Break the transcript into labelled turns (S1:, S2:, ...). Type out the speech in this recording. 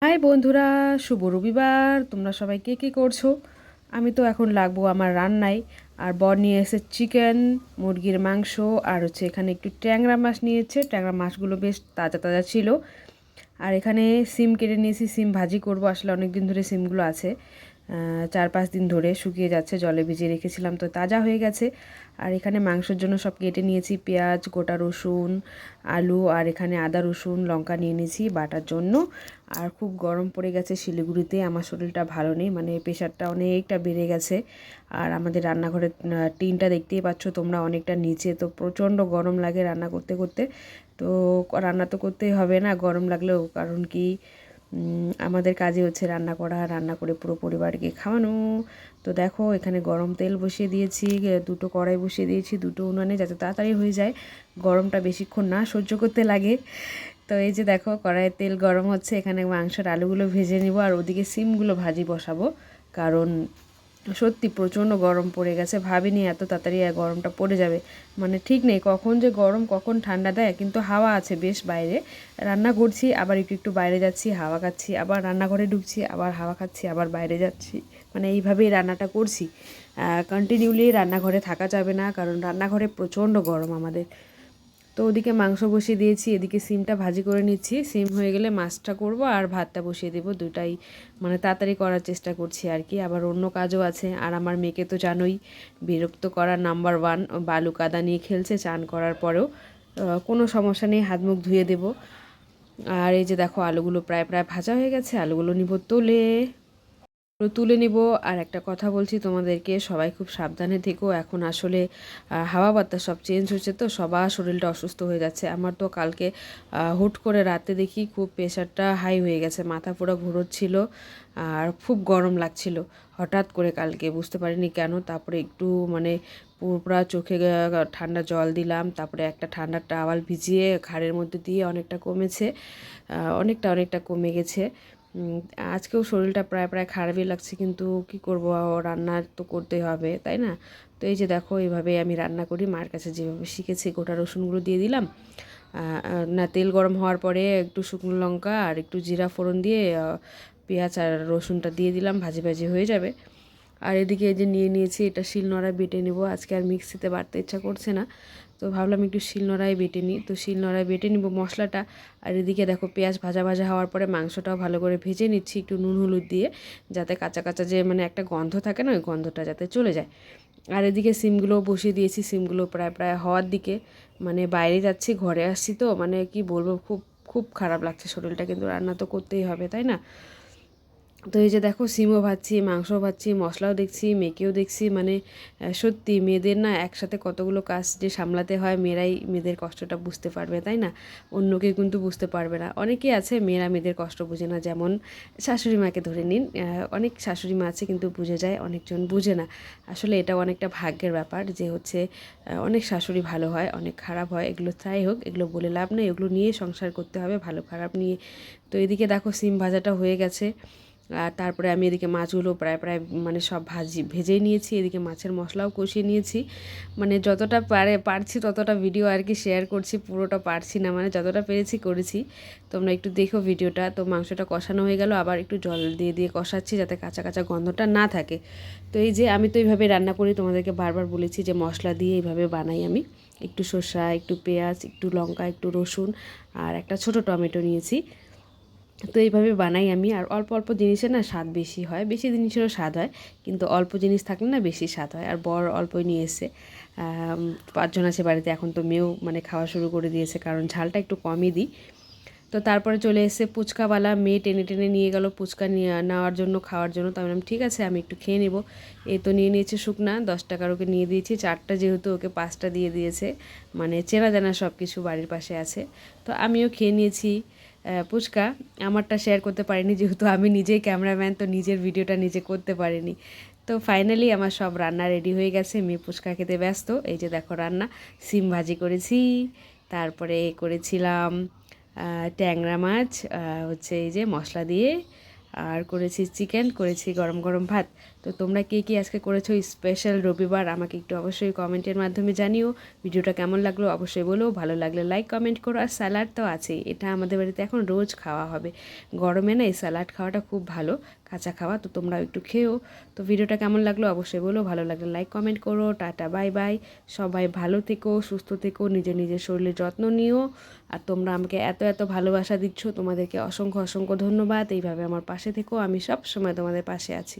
S1: High বন্ধুরা, শুভ রবিবার। তোমরা সবাই কে কী করছো? আমি তো এখন লাগবো আমার রান্নায়। আর বর নিয়ে এসে চিকেন, মুরগির মাংস, আর হচ্ছে এখানে একটু ট্যাংরা মাছ নিয়েছে। ট্যাংরা মাছগুলো বেশ তাজা তাজা ছিল। আর এখানে সিম কেটে নিয়েছি, সিম ভাজি করব। আসলে অনেক দিন ধরে সিমগুলো আছে, 4-5 দিন ধরে শুকিয়ে যাচ্ছে, জলে ভিজিয়ে রেখেছিলাম, তো তাজা হয়ে গেছে। আর এখানে মাংসের জন্য সব কেটে নিয়েছি, পেঁয়াজ, গোটা রসুন, আলু, আর এখানে আদা রসুন লঙ্কা নিয়ে নিয়েছি বাটার জন্য। আর খুব গরম পড়ে গেছে শিলিগুড়িতে, আমার শরীরটা ভালো নেই, মানে প্রেশারটা অনেকটা বেড়ে গেছে। আর আমাদের রান্নাঘরের টিনটা দেখতেই পাচ্ছ তোমরা, অনেকটা নিচে, তো প্রচণ্ড গরম লাগে রান্না করতে করতে। তো রান্না তো করতেই হবে না গরম লাগলেও, কারণ কি আমাদের কাজই হচ্ছে রান্না করা, রান্না করে পুরো পরিবারকে খাওয়ানো। তো দেখো এখানে গরম তেল বসিয়ে দিয়েছি, দুটো কড়াই বসিয়ে দিয়েছি, দুটো উনানে, যাতে তাড়াতাড়ি হয়ে যায়, গরমটা বেশিক্ষণ না সহ্য করতে লাগে। তো এই যে দেখো কড়াইয়ে তেল গরম হচ্ছে, এখানে মাংসের আলুগুলো ভেজে নিব, আর ওদিকে সিমগুলো ভাজি বসাবো। কারণ সত্যি প্রচণ্ড গরম পড়ে গেছে, ভাবিনি এত তাড়াতাড়ি গরমটা পড়ে যাবে। মানে ঠিক নেই কখন যে গরম কখন ঠান্ডা দেয়, কিন্তু হাওয়া আছে বেশ বাইরে। রান্না করছি, আবার একটু একটু বাইরে যাচ্ছি, হাওয়া খাচ্ছি, আবার রান্নাঘরে ঢুকছি, আবার হাওয়া খাচ্ছি, আবার বাইরে যাচ্ছি। মানে এইভাবেই রান্নাটা করছি। কন্টিনিউলি রান্নাঘরে থাকা যাবে না, কারণ রান্নাঘরে প্রচণ্ড গরম আমাদের। তো ওদিকে মাংস বসিয়ে দিয়েছি, এদিকে সিমটা ভাজি করে নিচ্ছি। সিম হয়ে গেলে মাছটা করব আর ভাতটা বসিয়ে দেবো, দুটাই মানে তাড়াতাড়ি করার চেষ্টা করছি আর কি। আবার অন্য কাজও আছে। আর আমার মেয়েকে তো জানোই, বিরক্ত করার নাম্বার 1, বালু কাদা নিয়ে খেলছে চান করার পরেও। কোনো সমস্যা নেই, হাত মুখ ধুয়ে দেবো। আর এই যে দেখো আলুগুলো প্রায় প্রায় ভাজা হয়ে গেছে, আলুগুলো নিব তুলে, তুলে নিব। আর একটা কথা বলছি তোমাদেরকে, সবাই খুব সাবধানে থেকো। এখন আসলে হাওয়া বাতাস সব চেঞ্জ হচ্ছে, তো সবার শরীরটা অসুস্থ হয়ে যাচ্ছে। আমার তো কালকে হুট করে রাতে দেখি খুব প্রেশারটা হাই হয়ে গেছে, মাথা পুরো ঘুরোচ্ছিল, আর খুব গরম লাগছিল হঠাৎ করে কালকে, বুঝতে পারিনি কেন। তারপরে একটু মানে পুরো চোখে ঠান্ডা জল দিলাম, তারপরে একটা ঠান্ডা টাওয়াল ভিজিয়ে ঘাড়ের মধ্যে দিয়ে অনেকটা কমেছে, অনেকটা অনেকটা কমে গেছে। আজকেও শরীরটা প্রায় প্রায় খারাপই লাগছে, কিন্তু কি করব, রান্না তো করতেই হবে, তাই না? তো এই যে দেখো এইভাবেই আমি রান্না করি, মার কাছে যেভাবে শিখেছি। গোটা রসুনগুলো দিয়ে দিলাম, না তেল গরম হওয়ার পরে একটু শুকনো লঙ্কা আর একটু জিরা ফোড়ন দিয়ে পেঁয়াজ আর রসুনটা দিয়ে দিলাম, ভাজি ভাজি হয়ে যাবে। আর এদিকে এই যে নিয়ে নিয়েছি, এটা শিলনোড়ায় বেটে নেব, আজকে আর মিক্সিতে বাটতে ইচ্ছা করছে না, তো ভাবলাম একটু শিলনোড়ায় বেটে নিই। তো শিলনোড়ায় বেটে নিব মশলাটা। আর এদিকে দেখো পেঁয়াজ ভাজা ভাজা হওয়ার পরে মাংসটাও ভালো করে ভেজে নিচ্ছি একটু নুন হলুদ দিয়ে, যাতে কাঁচা কাঁচা যে মানে একটা গন্ধ থাকে না, ওই গন্ধটা যাতে চলে যায়। আর এদিকে সিমগুলোও বসিয়ে দিয়েছি, সিমগুলো প্রায় প্রায় হওয়ার দিকে, মানে বাইরে যাচ্ছি ঘরে আসছি, তো মানে কি বলবো, খুব খুব খারাপ লাগছে শরীরটা, কিন্তু রান্না তো করতেই হবে, তাই না? তো এই যে দেখো সিমও ভাজছি, মাংসও ভাজছি, মশলাও দেখছি, মেয়েকেও দেখছি, মানে সত্যি মেয়েদের না একসাথে কতগুলো কাজ যে সামলাতে হয়, মেয়েরাই মেয়েদের কষ্টটা বুঝতে পারবে, তাই না? অন্যকে কিন্তু বুঝতে পারবে না। অনেকেই আছে মেয়েরা মেয়েদের কষ্ট বুঝে না, যেমন শাশুড়ি মাকে ধরে নিন, অনেক শাশুড়ি মা আছে কিন্তু বুঝে যায়, অনেকজন বুঝে না। আসলে এটা অনেকটা ভাগ্যের ব্যাপার, যে হচ্ছে অনেক শাশুড়ি ভালো হয়, অনেক খারাপ হয়, এগুলো তাই হোক, এগুলো বলে লাভ নেই, এগুলো নিয়ে সংসার করতে হবে, ভালো খারাপ নিয়ে। তো এদিকে দেখো সিম ভাজাটা হয়ে গেছে। আর তারপরে আমি এদিকে মাছগুলো প্রায় প্রায় মানে সব ভেজেই নিয়েছি, এদিকে মাছের মশলাও কষিয়ে নিয়েছি। মানে যতটা পারছি ততটা ভিডিও আর কি শেয়ার করছি, পুরোটা পারছি না, মানে যতটা পেরেছি করেছি। তোমরা একটু দেখো ভিডিওটা। তো মাংসটা কষানো হয়ে গেল, আবার একটু জল দিয়ে দিয়ে কষাচ্ছি, যাতে কাঁচা কাঁচা গন্ধটা না থাকে। তো এই যে আমি তো এইভাবে রান্না করি, তোমাদেরকে বারবার বলেছি যে মশলা দিয়ে এইভাবে বানাই আমি। একটু শসা, একটু পেঁয়াজ, একটু লঙ্কা, একটু রসুন, আর একটা ছোটো টমেটো নিয়েছি। তো এইভাবে বানাই আমি। আর অল্প অল্প জিনিসের না স্বাদ বেশি হয়, বেশি জিনিসেরও স্বাদ হয়, কিন্তু অল্প জিনিস থাকলে না বেশি স্বাদ হয়। আর বর অল্পই নিয়ে এসে, 5 জন আছে বাড়িতে, এখন তো মেয়েও মানে খাওয়া শুরু করে দিয়েছে, কারণ ঝালটা একটু কমই দিই। তো তারপরে চলে এসে ফুচকাওয়ালা, মেয়ে টেনে টেনে নিয়ে গেল ফুচকা নিয়ে নেওয়ার জন্য, খাওয়ার জন্য। তো আমি বললাম ঠিক আছে, আমি একটু খেয়ে নেবো। এই তো নিয়ে নিয়েছে শুকনা, 10 টাকার ওকে নিয়ে দিয়েছি, 4টা যেহেতু, ওকে 5টা দিয়ে দিয়েছে, মানে চেনা জানা সব কিছু বাড়ির পাশে আছে। তো আমিও খেয়ে নিয়েছি ফুচকা। আমারটা শেয়ার করতে পারিনি, যেহেতু আমি নিজেই ক্যামেরাম্যান, তো নিজের ভিডিওটা নিজে করতে পারিনি। তো ফাইনালি আমার সব রান্না রেডি হয়ে গেছে, মেয়ে ফুচকা খেতে ব্যস্ত। এই যে দেখো রান্না, সিম ভাজি করেছি, তারপরে করেছিলাম ট্যাংরা মাছ, হচ্ছে এই যে মশলা দিয়ে, আর করেছি চিকেন, করেছি গরম গরম ভাত। তো তোমরা কে কী আজকে করেছো স্পেশাল রবিবার আমাকে একটু অবশ্যই কমেন্টের মাধ্যমে জানিও। ভিডিওটা কেমন লাগলো অবশ্যই বলো, ভালো লাগলে লাইক কমেন্ট করো। আর স্যালাড তো আছেই, এটা আমাদের বাড়িতে এখন রোজ খাওয়া হবে। গরমে না এই স্যালাড খাওয়াটা খুব ভালো, কাঁচা খাওয়া। তো তোমরা একটু খেও। তো ভিডিওটা কেমন লাগলো অবশ্যই বলো, ভালো লাগলে লাইক কমেন্ট করো। টাটা বাই বাই, সবাই ভালো থেকো, সুস্থ থেকো, নিজের নিজের শরীরের যত্ন নিও। আর তোমরা আমাকে এত এত ভালোবাসা দিচ্ছ, তোমাদেরকে অসংখ্য অসংখ্য ধন্যবাদ। এইভাবে আমার পাশে থেকো, আমি সব সময় তোমাদের পাশে আছি।